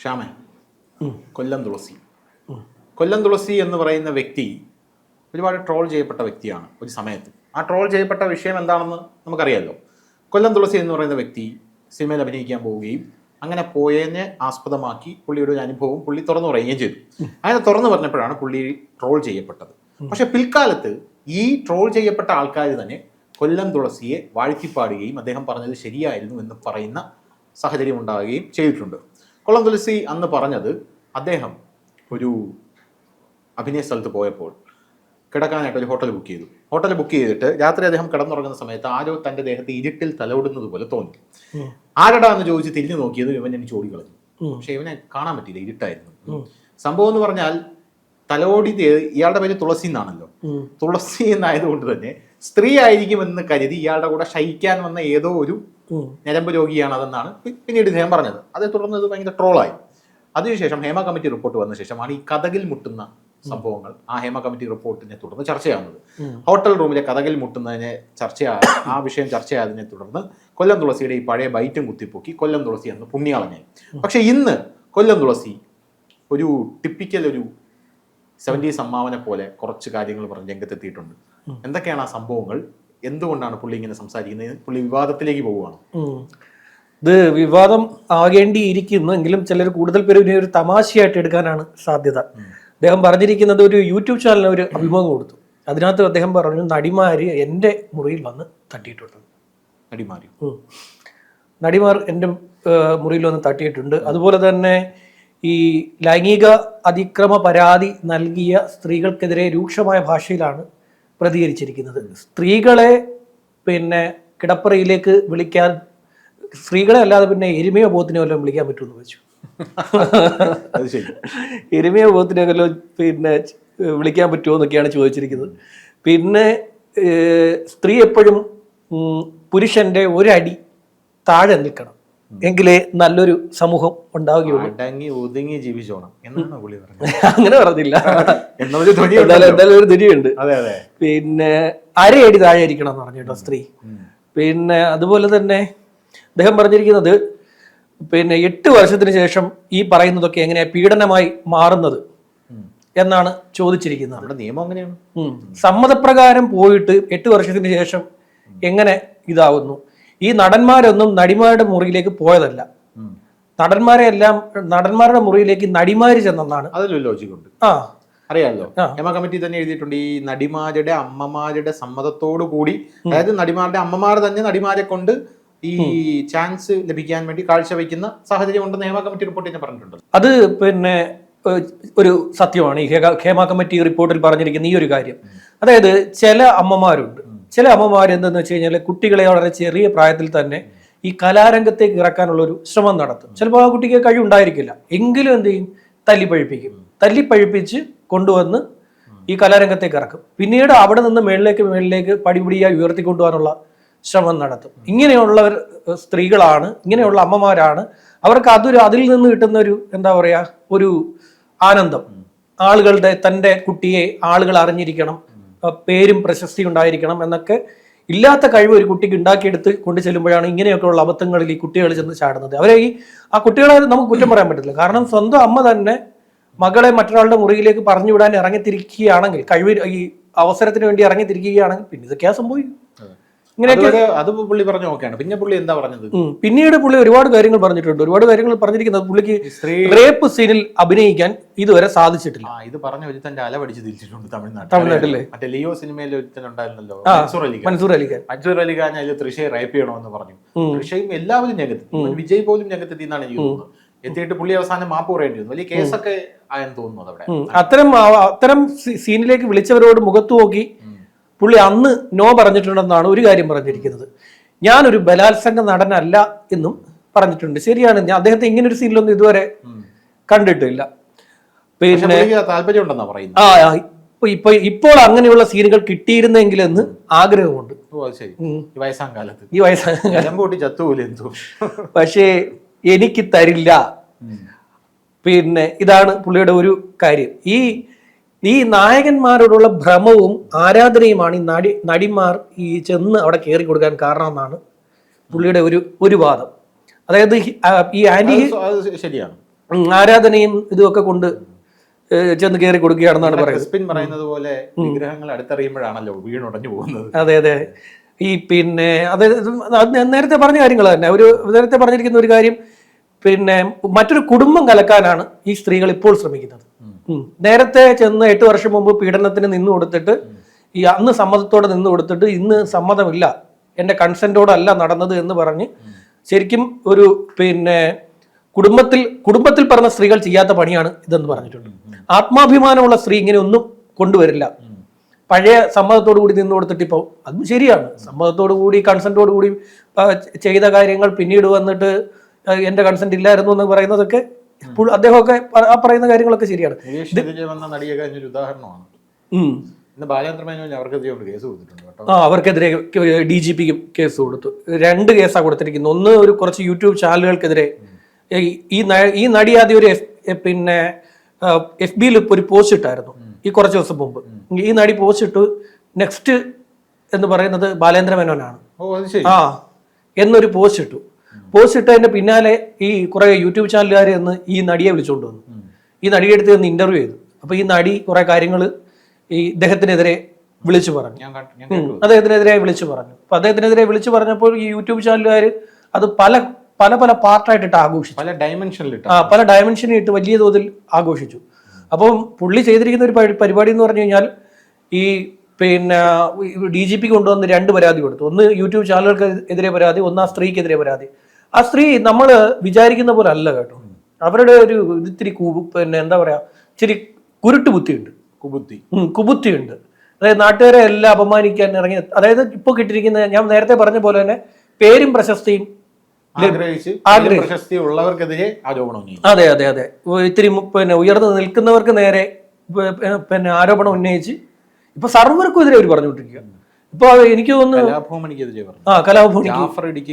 ശ്യാമൻ, കൊല്ലം തുളസി. കൊല്ലം തുളസി എന്ന് പറയുന്ന വ്യക്തി ഒരുപാട് ട്രോൾ ചെയ്യപ്പെട്ട വ്യക്തിയാണ് ഒരു സമയത്ത്. ആ ട്രോൾ ചെയ്യപ്പെട്ട വിഷയം എന്താണെന്ന് നമുക്കറിയാമല്ലോ. കൊല്ലം തുളസി എന്ന് പറയുന്ന വ്യക്തി സിനിമയിൽ അഭിനയിക്കാൻ പോവുകയും അങ്ങനെ പോയതിനെ ആസ്പദമാക്കി പുള്ളിയുടെ ഒരു അനുഭവം പുള്ളി തുറന്നു പറയുകയും ചെയ്തു. അങ്ങനെ തുറന്നു പറഞ്ഞപ്പോഴാണ് പുള്ളി ട്രോൾ ചെയ്യപ്പെട്ടത്. പക്ഷെ പിൽക്കാലത്ത് ഈ ട്രോൾ ചെയ്യപ്പെട്ട ആൾക്കാർ തന്നെ കൊല്ലം തുളസിയെ വാഴ്ത്തിപ്പാടുകയും അദ്ദേഹം പറഞ്ഞത് ശരിയായിരുന്നു എന്ന് പറയുന്ന സാഹചര്യം ഉണ്ടാവുകയും ചെയ്തിട്ടുണ്ട്. കൊല്ലം തുളസി അന്ന് പറഞ്ഞത് അദ്ദേഹം ഒരു അഭിനയ സ്ഥലത്ത് പോയപ്പോൾ കിടക്കാനായിട്ട് ഒരു ഹോട്ടൽ ബുക്ക് ചെയ്തു. ഹോട്ടൽ ബുക്ക് ചെയ്തിട്ട് രാത്രി അദ്ദേഹം കിടന്നുറങ്ങുന്ന സമയത്ത് ആരോ തൻ്റെ ദേഹത്ത് ഇരുട്ടിൽ തലോടുന്നത് പോലെ തോന്നി. ആരടാ എന്ന് ചോദിച്ച് തിരിഞ്ഞു നോക്കിയത് ഇവൻ എനിക്ക് ഓടി കളഞ്ഞു. പക്ഷെ ഇവനെ കാണാൻ പറ്റിയില്ല, ഇരുട്ടായിരുന്നു. സംഭവം എന്ന് പറഞ്ഞാൽ തലോടി ഇയാളുടെ പേര് തുളസി എന്നാണല്ലോ. തുളസി എന്നായതുകൊണ്ട് തന്നെ സ്ത്രീ ആയിരിക്കുമെന്ന് കരുതി ഇയാളുടെ കൂടെ ശയിക്കാൻ വന്ന ഏതോ ഒരു ഞരമ്പ് രോഗിയാണ് അതെന്നാണ് പിന്നീട് ഇദ്ദേഹം പറഞ്ഞത്. അതേ തുടർന്ന് ഇത് ഭയങ്കര ട്രോളായി. അതിനുശേഷം ഹേമ കമ്മിറ്റി റിപ്പോർട്ട് വന്ന ശേഷമാണ് ഈ കഥകിൽ മുട്ടുന്ന സംഭവങ്ങൾ ആ ഹേമ കമ്മിറ്റി റിപ്പോർട്ടിനെ തുടർന്ന് ചർച്ചയാവുന്നത്. ഹോട്ടൽ റൂമിലെ കഥകിൽ മുട്ടുന്നതിനെ ആ വിഷയം ചർച്ചയായതിനെ തുടർന്ന് കൊല്ലം തുളസിയുടെ ഈ പഴയ ബൈറ്റും കുത്തിപ്പൊക്കി കൊല്ലം തുളസി എന്ന് പുണ്യാളഞ്ഞായി. പക്ഷെ ഇന്ന് കൊല്ലം തുളസി ഒരു ടിപ്പിക്കൽ ഒരു 70s അമ്മാവനെ പോലെ കുറച്ച് കാര്യങ്ങൾ പറഞ്ഞ് രംഗത്തെത്തിയിട്ടുണ്ട്. എന്തൊക്കെയാണ് ആ സംഭവങ്ങൾ? എന്തുകൊണ്ടാണ് പുള്ളി ഇങ്ങനെ സംസാരിക്കുന്നത്? പുള്ളി വിവാദത്തിലേക്ക് പോവുകയാണ്. ഇത് വിവാദം ആകേണ്ടിയിരിക്കുന്നെങ്കിലും ചിലർ കൂടുതൽ പേര് ഒരു തമാശയായിട്ട് എടുക്കാനാണ് സാധ്യത. അദ്ദേഹം പറഞ്ഞിരിക്കുന്നത് ഒരു യൂട്യൂബ് ചാനലിന് ഒരു അഭിമുഖം കൊടുത്തു. അതിനകത്ത് അദ്ദേഹം പറഞ്ഞു, നടിമാര് എൻ്റെ മുറിയിൽ വന്ന് തട്ടിയിട്ടുണ്ട്. നടിമാർ എൻ്റെ മുറിയിൽ വന്ന് തട്ടിയിട്ടുണ്ട്. അതുപോലെ തന്നെ ഈ ലൈംഗിക അതിക്രമ പരാതി നൽകിയ സ്ത്രീകൾക്കെതിരെ രൂക്ഷമായ ഭാഷയിലാണ് പ്രതികരിച്ചിരിക്കുന്നത്. സ്ത്രീകളെ കിടപ്പറയിലേക്ക് വിളിക്കാൻ, സ്ത്രീകളെ അല്ലാതെ പിന്നെ എരുമയോ പോത്തിനെയോ വല്ലതും വിളിക്കാൻ പറ്റുമെന്ന് വെച്ചു. എരുമയോ പോത്തിനെയോ വല്ലതും വിളിക്കാൻ പറ്റുമോ എന്നൊക്കെയാണ് ചോദിച്ചിരിക്കുന്നത്. പിന്നെ സ്ത്രീ എപ്പോഴും പുരുഷന്റെ ഒരടി താഴെ നിൽക്കണം, എങ്കിലേ നല്ലൊരു സമൂഹം ഉണ്ടാവുകയുള്ളൂ. അങ്ങനെ പറഞ്ഞില്ല, എന്തായാലും ഒരു ധ്വനിയുണ്ട്. പിന്നെ അരയടി താഴെ ഇരിക്കണം എന്ന് പറഞ്ഞു കേട്ടോ സ്ത്രീ. പിന്നെ അതുപോലെ തന്നെ അദ്ദേഹം പറഞ്ഞിരിക്കുന്നത് 8 വർഷത്തിന് ശേഷം ഈ പറയുന്നതൊക്കെ എങ്ങനെയാ പീഡനമായി മാറുന്നത് എന്നാണ് ചോദിച്ചിരിക്കുന്നത്. നിയമം അങ്ങനെയാണ്. സമ്മതപ്രകാരം പോയിട്ട് 8 വർഷത്തിന് ശേഷം എങ്ങനെ ഇതാവുന്നു? ഈ നടന്മാരൊന്നും നടിമാരുടെ മുറിയിലേക്ക് പോയതല്ല. നടന്മാരുടെ മുറിയിലേക്ക് നടിമാര് ചെന്നാണ്. അതിലൊരു ലോജിക്കുണ്ട്. അറിയാമല്ലോ, ഹേമ കമ്മിറ്റി തന്നെ എഴുതിയിട്ടുണ്ട്, ഈ നടിമാരുടെ അമ്മമാരുടെ സമ്മതത്തോടു കൂടി, അതായത് നടിമാരുടെ അമ്മമാർ തന്നെ നടിമാരെ കൊണ്ട് ഈ ചാൻസ് ലഭിക്കാൻ വേണ്ടി കാഴ്ചവെക്കുന്ന സാഹചര്യം ഉണ്ടെന്ന് ഹേമ കമ്മിറ്റി റിപ്പോർട്ട് തന്നെ പറഞ്ഞിട്ടുണ്ട്. അത് ഒരു സത്യമാണ്. ഈ ഹേമ കമ്മിറ്റി റിപ്പോർട്ടിൽ പറഞ്ഞിരിക്കുന്ന ഈ ഒരു കാര്യം. അതായത് ചില അമ്മമാരുണ്ട്, ചില അമ്മമാർ എന്തെന്ന് വെച്ച് കഴിഞ്ഞാൽ കുട്ടികളെ വളരെ ചെറിയ പ്രായത്തിൽ തന്നെ ഈ കലാരംഗത്തേക്ക് ഇറക്കാനുള്ള ഒരു ശ്രമം നടത്തും. ചിലപ്പോൾ ആ കുട്ടിക്ക് കഴിവുണ്ടായിരിക്കില്ല, എങ്കിലും എന്ത് ചെയ്യും, തല്ലിപ്പഴിപ്പിച്ച് കൊണ്ടുവന്ന് ഈ കലാരംഗത്തേക്ക് ഇറക്കും. പിന്നീട് അവിടെ നിന്ന് മേളിലേക്ക് പടിപടിയായി ഉയർത്തിക്കൊണ്ടുപോകാനുള്ള ശ്രമം നടത്തും. ഇങ്ങനെയുള്ളവർ സ്ത്രീകളാണ്, ഇങ്ങനെയുള്ള അമ്മമാരാണ്. അവർക്ക് അതിൽ നിന്ന് കിട്ടുന്ന ഒരു ഒരു ആനന്ദം, തൻ്റെ കുട്ടിയെ ആളുകൾ അറിഞ്ഞിരിക്കണം, പേരും പ്രശസ്തി ഉണ്ടായിരിക്കണം എന്നൊക്കെ ഇല്ലാത്ത കഴിവ് ഒരു കുട്ടിക്ക് ഉണ്ടാക്കിയെടുത്ത് കൊണ്ടു ചെല്ലുമ്പോഴാണ് ഇങ്ങനെയൊക്കെയുള്ള അബദ്ധങ്ങളിൽ ഈ കുട്ടികൾ ചെന്ന് ചാടുന്നത്. ആ കുട്ടികളെ നമുക്ക് കുറ്റം പറയാൻ പറ്റില്ല. കാരണം സ്വന്തം അമ്മ തന്നെ മകളെ മറ്റൊരാളുടെ മുറിയിലേക്ക് പറഞ്ഞുവിടാൻ ഇറങ്ങിത്തിരിക്കുകയാണെങ്കിൽ, ഈ അവസരത്തിന് വേണ്ടി ഇറങ്ങിത്തിരിക്കുകയാണെങ്കിൽ പിന്നെ ഇതൊക്കെയാ സംഭവിക്കും. അത് പുള്ളി പറഞ്ഞു നോക്കുകയാണ്. പിന്നെ പുള്ളി എന്താ പറഞ്ഞത്? പിന്നീട് പുള്ളി ഒരുപാട് കാര്യങ്ങൾ പറഞ്ഞിട്ടുണ്ട്. ഒരുപാട് കാര്യങ്ങൾ പറഞ്ഞിരിക്കുന്നത് പുള്ളിക്ക് റേപ്പ് സീനിൽ അഭിനയിക്കാൻ ഇതുവരെ സാധിച്ചിട്ടില്ല. ഇത് പറഞ്ഞ ഒരുത്തന്റെ അല പഠിച്ച് തിരിച്ചിട്ടുണ്ട് തമിഴ്നാട്ടിലെ. മറ്റേ ലിയോ സിനിമയിൽ ഒരുത്തനുണ്ടായിരുന്നല്ലോ, മൻസൂർ അലിഖാൻ. അതിൽ തൃശയെ റേപ്പ് ചെയ്യണമെന്ന് പറഞ്ഞു. തൃശയും എല്ലാവരും രംഗത്ത്, വിജയ് പോലും രംഗത്തെത്തി എന്നാണ് എനിക്ക് തോന്നുന്നത്. എത്തിയിട്ട് പുള്ളി അവസാനം മാപ്പ് പറയേണ്ടി വന്നു. വലിയ കേസൊക്കെ ആയെന്ന് തോന്നുന്നു. അവിടെ അത്തരം സീനിലേക്ക് വിളിച്ചവരോട് മുഖത്ത് നോക്കി പുള്ളി അന്ന് നോ പറഞ്ഞിട്ടുണ്ടെന്നാണ് ഒരു കാര്യം പറഞ്ഞിരിക്കുന്നത്. ഞാനൊരു ബലാത്സംഗ നടനല്ല എന്നും പറഞ്ഞിട്ടുണ്ട്. ശരിയാണ്, ഞാൻ അദ്ദേഹത്തെ ഇങ്ങനെ ഒരു സീനിലൊന്നും ഇതുവരെ കണ്ടിട്ടില്ല. പിന്നെ ഇപ്പോൾ അങ്ങനെയുള്ള സീനുകൾ കിട്ടിയിരുന്നെങ്കിലെന്ന് ആഗ്രഹമുണ്ട്. ഈ വയസ്സാകാലത്ത് പക്ഷേ എനിക്ക് തരില്ല. പിന്നെ ഇതാണ് പുള്ളിയുടെ ഒരു കാര്യം. ഈ നായകന്മാരോടുള്ള ഭ്രമവും ആരാധനയുമാണ് ഈ നടിമാർ ഈ ചെന്ന് അവിടെ കയറി കൊടുക്കാൻ കാരണമെന്നാണ് പുള്ളിയുടെ ഒരു വാദം. അതായത് ഈ ആന്റി ശരിയാണ്. ആരാധനയും ഇതുമൊക്കെ കൊണ്ട് ചെന്ന് കയറി കൊടുക്കുകയാണെന്നാണ് പറയുന്നത്. ക്രിസ്പിൻ പറയുന്നത് പോലെ വിഗ്രഹങ്ങൾ അടുത്തറിയുമ്പോഴാണല്ലോ വീണുടഞ്ഞു പോകുന്നത്. അതെ അതെ. ഈ പിന്നെ അത് നേരത്തെ പറഞ്ഞ കാര്യങ്ങൾ തന്നെ നേരത്തെ പറഞ്ഞിരിക്കുന്ന ഒരു കാര്യം, പിന്നെ മറ്റൊരു കുടുംബം കലക്കാനാണ് ഈ സ്ത്രീകൾ ഇപ്പോൾ ശ്രമിക്കുന്നത്. നേരത്തെ ചെന്ന് 8 വർഷം മുമ്പ് പീഡനത്തിന് നിന്ന് കൊടുത്തിട്ട് ഈ അന്ന് സമ്മതത്തോടെ നിന്ന് കൊടുത്തിട്ട് ഇന്ന് സമ്മതമില്ല, എൻ്റെ കൺസെന്റോടല്ല നടന്നത് എന്ന് പറഞ്ഞ് ശരിക്കും ഒരു പിന്നെ കുടുംബത്തിൽ പറഞ്ഞ സ്ത്രീകൾ ചെയ്യാത്ത പണിയാണ് ഇതെന്ന് പറഞ്ഞിട്ടുണ്ട്. ആത്മാഭിമാനമുള്ള സ്ത്രീ ഇങ്ങനെ ഒന്നും കൊണ്ടുവരില്ല. പഴയ സമ്മതത്തോടു കൂടി നിന്ന് കൊടുത്തിട്ട് ഇപ്പോൾ അതും ശരിയാണ്, സമ്മതത്തോടു കൂടി കൺസെന്റോടു കൂടി ചെയ്ത കാര്യങ്ങൾ പിന്നീട് വന്നിട്ട് എൻ്റെ കൺസെന്റ് ഇല്ലായിരുന്നു എന്ന് പറയുന്നതൊക്കെ ഇപ്പോൾ അദ്ദേഹമൊക്കെ ആ പറയുന്ന കാര്യങ്ങളൊക്കെ ശരിയാണ്. ഉദാഹരണമാണ് അവർക്കെതിരെ DGPക്ക് കേസ് കൊടുത്തു. 2 കേസാണ് കൊടുത്തിരിക്കുന്നത്. ഒന്ന് ഒരു കുറച്ച് യൂട്യൂബ് ചാനലുകൾക്കെതിരെ. ഈ നടി ആദ്യം ഒരു പിന്നെ FBയിൽ ഒരു പോസ്റ്റ് ഇട്ടായിരുന്നു ഈ കുറച്ച് ദിവസം മുമ്പ്. ഈ നടി പോസ്റ്റ് ഇട്ടു, നെക്സ്റ്റ് എന്ന് പറയുന്നത് ബാലേന്ദ്ര മേനോനാണ് എന്നൊരു പോസ്റ്റ് ഇട്ടു. പോസ്റ്റ് ഇട്ടതിന്റെ പിന്നാലെ ഈ കുറെ യൂട്യൂബ് ചാനലുകാർ എന്ന് ഈ നടിയെ വിളിച്ചുകൊണ്ട് വന്നു. ഈ നടിയെ അടുത്ത് നിന്ന് ഇന്റർവ്യൂ ചെയ്തു. അപ്പൊ ഈ നടി കുറെ കാര്യങ്ങൾ ഈ ഇദ്ദേഹത്തിനെതിരെ വിളിച്ചു പറഞ്ഞു, അദ്ദേഹത്തിനെതിരെ വിളിച്ചു പറഞ്ഞു. അപ്പൊ അദ്ദേഹത്തിനെതിരെ വിളിച്ചു പറഞ്ഞപ്പോൾ ഈ യൂട്യൂബ് ചാനലുകാർ അത് പല പല പല പാർട്ടായിട്ടിട്ട് ആഘോഷിച്ചു, പല ഡയമെൻഷനിൽ ഇട്ട് വലിയ തോതിൽ ആഘോഷിച്ചു. അപ്പം പുള്ളി ചെയ്തിരിക്കുന്ന ഒരു പരിപാടി എന്ന് പറഞ്ഞു കഴിഞ്ഞാൽ ഈ പിന്നെ DGP കൊണ്ടുവന്ന് 2 പരാതി കൊടുത്തു. ഒന്ന് യൂട്യൂബ് ചാനലുകൾക്ക് എതിരെ പരാതി, ഒന്ന് ആ സ്ത്രീക്കെതിരെ പരാതി. ആ സ്ത്രീ നമ്മൾ വിചാരിക്കുന്ന പോലെ അല്ല കേട്ടോ. അവരുടെ ഒരു ഇത്തിരി പിന്നെ എന്താ പറയാ, ഇച്ചിരി കുരുട്ട് ബുദ്ധിയുണ്ട്, കുബുദ്ധിയുണ്ട്. അതായത് നാട്ടുകാരെ എല്ലാം അപമാനിക്കാൻ ഇറങ്ങി. അതായത് ഇപ്പൊ കിട്ടിയിരിക്കുന്ന ഞാൻ നേരത്തെ പറഞ്ഞ പോലെ തന്നെ പേരും പ്രശസ്തിയും അതെ അതെ അതെ ഇത്തിരി പിന്നെ ഉയർന്നു നിൽക്കുന്നവർക്ക് നേരെ പിന്നെ ആരോപണം ഉന്നയിച്ച് ഇപ്പൊ സർവർക്കും എതിരെ അവർ പറഞ്ഞുകൊണ്ടിരിക്കുക. ഇപ്പൊ എനിക്ക് തോന്നുന്നു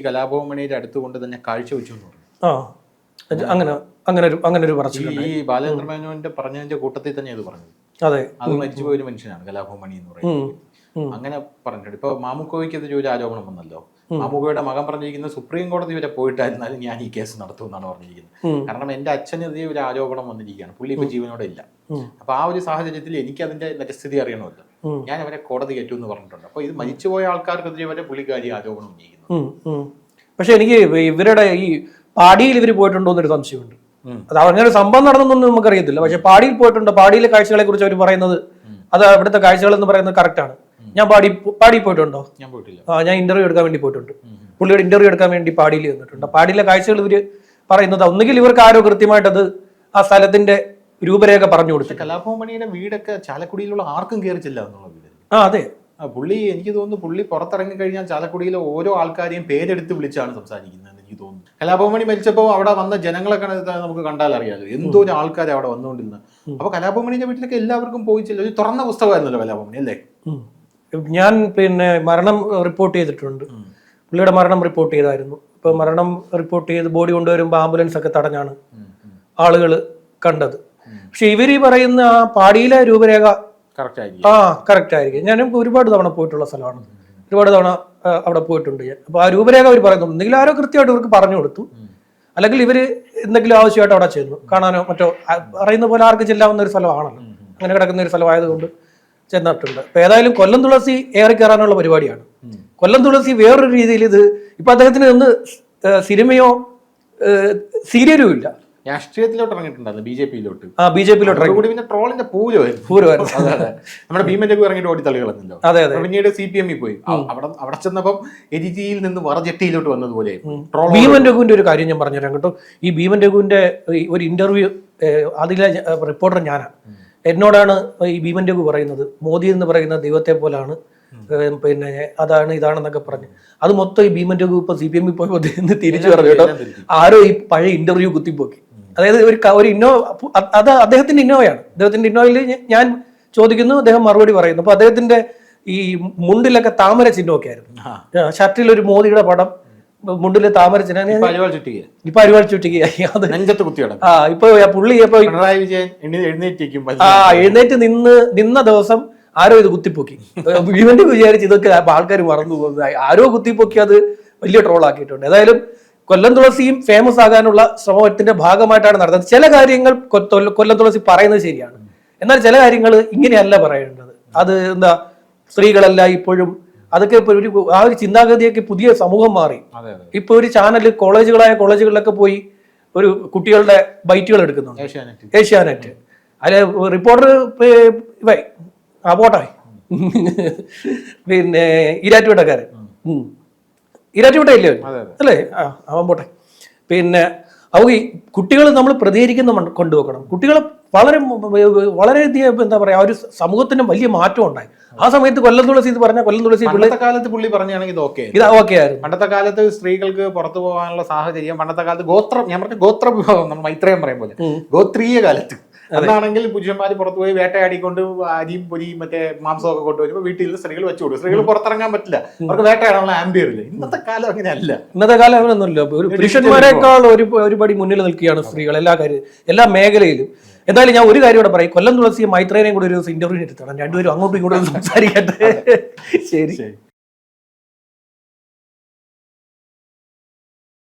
കലാഭവമണിയുടെ അടുത്തുകൊണ്ട് തന്നെ കാഴ്ച വെച്ചു. അങ്ങനെ ഒരു പറച്ചിൽ ഈ ബാലേന്ദ്ര മേനോന്റെ പറഞ്ഞതിന്റെ കൂട്ടത്തിൽ തന്നെ അത് പറഞ്ഞു. അതെ, അത് മരിച്ചുപോയ ഒരു മനുഷ്യനാണ് കലാഭവമണി എന്ന് പറയുന്നത്. അങ്ങനെ പറഞ്ഞിട്ടുണ്ട്. ഇപ്പൊ മാമുക്കോയ്ക്കെതിരെ ഒരു ആരോപണം വന്നല്ലോ. മാമുക്കോയുടെ മകൻ പറഞ്ഞിരിക്കുന്നത് സുപ്രീം കോടതി വരെ പോയിട്ടായിരുന്നാലും ഞാൻ ഈ കേസ് നടത്തുമെന്നാണ് പറഞ്ഞിരിക്കുന്നത്. കാരണം എന്റെ അച്ഛനെതിരെ ഒരു ആരോപണം വന്നിരിക്കുകയാണ്, പുള്ളി ഇപ്പൊ ജീവനോടെ ഇല്ല. അപ്പൊ ആ ഒരു സാഹചര്യത്തിൽ എനിക്ക് അതിന്റെ നിജസ്ഥിതി അറിയണമല്ലോ, ഞാൻ അവരെ കോടതി കയറ്റു എന്ന് പറഞ്ഞിട്ടുണ്ട്. അപ്പൊ ഇത് മരിച്ചുപോയ ആൾക്കാർക്കെതിരെ വരെ പുള്ളിക്കാരി ആരോപണം ഉന്നയിക്കുന്നു. പക്ഷെ എനിക്ക് ഇവരുടെ ഈ പാടിയിൽ ഇവർ പോയിട്ടുണ്ടോ എന്നൊരു സംശയമുണ്ട്. അത് അങ്ങനെ ഒരു സംഭവം നടന്നൊന്നും നമുക്കറിയത്തില്ല. പക്ഷെ പാടിയിൽ പോയിട്ടുണ്ട്. പാടിയിലെ കാഴ്ചകളെ കുറിച്ച് അവർ പറയുന്നത്, അത് അവിടുത്തെ കാഴ്ചകൾ എന്ന് പറയുന്നത് കറക്റ്റാണ്. ഞാൻ പാടി പോയിട്ടുണ്ടോ? ഞാൻ പോയിട്ടില്ല. ഞാൻ ഇന്റർവ്യൂ എടുക്കാൻ വേണ്ടി പോയിട്ടുണ്ട്. പുള്ളിയുടെ ഇന്റർവ്യൂ എടുക്കാൻ വേണ്ടി പാടിയിൽ വന്നിട്ടുണ്ട്. പാടിയിലെ കാഴ്ചകൾ ഇവര് പറയുന്നത് ഒന്നുകിൽ ഇവർക്ക് ആരോ കൃത്യമായിട്ടത് ആ സ്ഥലത്തിന്റെ രൂപരേഖ പറഞ്ഞു കൊടുത്തു. കലാഭവമണിയുടെ വീടൊക്കെ ചാലക്കുടിയിലുള്ള ആർക്കും കയറിച്ചില്ല എന്നുള്ള വീട്. അതെ, പുള്ളി എനിക്ക് തോന്നുന്നു പുള്ളി പുറത്തിറങ്ങി കഴിഞ്ഞാൽ ചാലക്കുടിയിലെ ഓരോ ആൾക്കാരെയും പേരെടുത്ത് വിളിച്ചാണ് സംസാരിക്കുന്നത് എനിക്ക് തോന്നുന്നു. കലാഭവമണി മരിച്ചപ്പോൾ അവിടെ വന്ന ജനങ്ങളൊക്കെ നമുക്ക് കണ്ടാൽ അറിയാലോ എന്തോ ഒരു ആൾക്കാർ അവിടെ വന്നുകൊണ്ടിരുന്നത്. അപ്പൊ കലാഭവമണിയുടെ വീട്ടിലൊക്കെ എല്ലാവർക്കും പോയിച്ചില്ല. ഒരു തുറന്ന പുസ്തകമായിരുന്നല്ലോ കലാഭവമണി അല്ലേ? ഞാൻ പിന്നെ മരണം റിപ്പോർട്ട് ചെയ്തിട്ടുണ്ട്. പുള്ളിയുടെ മരണം റിപ്പോർട്ട് ചെയ്തായിരുന്നു. ഇപ്പൊ മരണം റിപ്പോർട്ട് ചെയ്ത് ബോഡി കൊണ്ടുവരുമ്പോൾ ആംബുലൻസ് ഒക്കെ തടഞ്ഞാണ് ആളുകൾ കണ്ടത്. പക്ഷെ ഇവര് പറയുന്ന ആ പാടിയിലെ രൂപരേഖ കറക്റ്റ് ആയിരിക്കും. ഞാനും ഒരുപാട് തവണ പോയിട്ടുള്ള സ്ഥലമാണ്, ഒരുപാട് തവണ അവിടെ പോയിട്ടുണ്ട് ഞാൻ. അപ്പൊ ആ രൂപരേഖ അവർ പറയുന്നു. എന്തെങ്കിലും ആരോ കൃത്യമായിട്ട് ഇവർക്ക് പറഞ്ഞു കൊടുത്തു, അല്ലെങ്കിൽ ഇവര് എന്തെങ്കിലും ആവശ്യമായിട്ട് അവിടെ ചെന്നു കാണാനോ മറ്റോ. അറിയുന്ന പോലെ ആർക്ക് ചെല്ലാവുന്ന ഒരു സ്ഥലമാണല്ലോ, അങ്ങനെ കിടക്കുന്ന ഒരു സ്ഥലമായതുകൊണ്ട് ചെന്നിട്ടുണ്ട്. അപ്പൊ ഏതായാലും കൊല്ലം തുളസി ഏറി കയറാനുള്ള പരിപാടിയാണ്. കൊല്ലം തുളസി വേറൊരു രീതിയിൽ ഇത് ഇപ്പൊ അദ്ദേഹത്തിന് ഒന്ന് സിനിമയോ സീരിയലും ഇല്ല, രാഷ്ട്രീയത്തിലോട്ട് ഇറങ്ങിയിട്ടുണ്ടായിരുന്നു, ബിജെപിയിലോട്ട്. പിന്നെ ട്രോളിന്റെ പൂരമായിരുന്നു. നമ്മുടെ ഭീമന്റെക്ക് ഇറങ്ങിയിട്ട് ഓടി തള്ളികളഞ്ഞല്ലോ. പിന്നീട് CPM പോയി. അവിടെ ചെന്നപ്പം എരിജിയിൽ നിന്ന് വറജെട്ടിയിലോട്ട് വന്നതുപോലെ. ഭീമൻ രഘുവിന്റെ ഒരു കാര്യം ഞാൻ പറഞ്ഞുതരാം കേട്ടോ. ഈ ഭീമൻ രഘുവിന്റെ ഒരു ഇന്റർവ്യൂ അതിലെ റിപ്പോർട്ടർ ഞാനാണ്. എന്നോടാണ് ഈ ഭീമൻ രഘു പറയുന്നത് മോദി എന്ന് പറയുന്ന ദൈവത്തെ പോലാണ്, പിന്നെ അതാണ് ഇതാണെന്നൊക്കെ പറഞ്ഞു. അത് മൊത്തം ഈ ഭീമൻ രഘു ഇപ്പൊ CPM പോയപ്പോ തിരിച്ചു പറഞ്ഞു കേട്ടോ. ആരോ ഈ പഴയ ഇന്റർവ്യൂ കുത്തിപ്പോക്കി. അതായത് ഒരു ഇന്നോവ, അത് അദ്ദേഹത്തിന്റെ ഇന്നോവയാണ്. അദ്ദേഹത്തിന്റെ ഇന്നോവയിൽ ഞാൻ ചോദിക്കുന്നു, അദ്ദേഹം മറുപടി പറയുന്നു. അപ്പൊ അദ്ദേഹത്തിന്റെ ഈ മുണ്ടിലൊക്കെ താമര ചിഹ്നമൊക്കെ ആയിരുന്നു. ഷർട്ടിൽ ഒരു മോദിയുടെ പടം, മുണ്ടില് താമര ചിഹ്നം. ഇപ്പൊ അരിവാൾ ചുറ്റിക്ക് ഇപ്പൊ പുള്ളി എഴുന്നേറ്റ് നിന്ന ദിവസം ആരോ ഇത് കുത്തിപ്പൊക്കി. ഭീമന്റെ വിചാരിച്ച് ഇതൊക്കെ ആൾക്കാർ മറന്നു പോകുന്നത്. ആരോ കുത്തിപ്പൊക്കി അത് വലിയ ട്രോൾ ആക്കിയിട്ടുണ്ട്. ഏതായാലും കൊല്ലം തുളസിയും ഫേമസ് ആകാനുള്ള ശ്രമത്തിന്റെ ഭാഗമായിട്ടാണ് നടത്തുന്നത്. ചില കാര്യങ്ങൾ കൊല്ലം തുളസി പറയുന്നത് ശരിയാണ്, എന്നാൽ ചില കാര്യങ്ങൾ ഇങ്ങനെയല്ല പറയേണ്ടത്. അത് എന്താ, സ്ത്രീകളല്ല ഇപ്പോഴും അതൊക്കെ ഇപ്പൊ ആ ഒരു ചിന്താഗതിയൊക്കെ പുതിയ സമൂഹം മാറി. ഇപ്പൊ ഒരു ചാനൽ കോളേജുകളിലൊക്കെ പോയി ഒരു കുട്ടികളുടെ ബൈറ്റുകൾ എടുക്കുന്നുണ്ട്, ഏഷ്യാനെറ്റ്. അതിലെ റിപ്പോർട്ടർ പോട്ടെ പിന്നെ ഈരാറ്റുപേട്ടക്കാരൻ, ഈരാറ്റുപേട്ട ഇല്ലേ അല്ലേ, അവൻ പോട്ടെ. പിന്നെ ഈ കുട്ടികൾ നമ്മൾ പ്രതികരിക്കുന്ന കൊണ്ടുവെക്കണം. കുട്ടികളെ വളരെയധികം എന്താ പറയാ, ഒരു സമൂഹത്തിന് വലിയ മാറ്റം ഉണ്ടായി ആ സമയത്ത്. കൊല്ലം തുളസി എന്ന് പറഞ്ഞാൽ കൊല്ലം തുളസി പണ്ടത്തെ കാലത്ത് പുള്ളി പറഞ്ഞാണെങ്കിൽ ഇത് ഓക്കെ ആയിരുന്നു. പണ്ടത്തെ കാലത്ത് സ്ത്രീകൾക്ക് പുറത്തു പോകാനുള്ള സാഹചര്യം, പണ്ടത്തെ കാലത്ത് ഗോത്രം, ഞാൻ പറഞ്ഞ ഗോത്ര വിഭാഗം, നമ്മൾ മൈത്രേയം പറയും പോലെ ഗോത്രീയ കാലത്ത് അന്നാണെങ്കിൽ പുരുഷന്മാർ പുറത്തു പോയി വേട്ടയാടിക്കൊണ്ട് അരിയും പൊരിയും മറ്റേ മാംസമൊക്കെ കൊണ്ടുവരുമ്പോൾ വീട്ടിൽ നിന്ന് സ്ത്രീകൾ വെച്ചു കൊടുക്കും. സ്ത്രീകൾ പുറത്തിറങ്ങാൻ പറ്റില്ല, അവർക്ക് വേട്ടയാടാനുള്ള ആംബിയറില്ല. ഇന്നത്തെ കാലം അങ്ങനെയല്ല. ഇന്നത്തെ കാലം അങ്ങനെയൊന്നുമില്ല. ഒരു പുരുഷന്മാരെക്കാൾ ഒരുപടി മുന്നിൽ നിൽക്കുകയാണ് സ്ത്രീകൾ എല്ലാ മേഖലയിലും. എന്തായാലും ഞാൻ ഒരു കാര്യം കൂടെ പറയും, കൊല്ലം തുളസിയും മൈത്രേനെയും കൂടി ഒരു ഇന്റർവ്യൂ എടുത്തണം, രണ്ടുപേരും അങ്ങോട്ടും ഇങ്ങോട്ടും സംസാരിക്കട്ടെ. ശരി.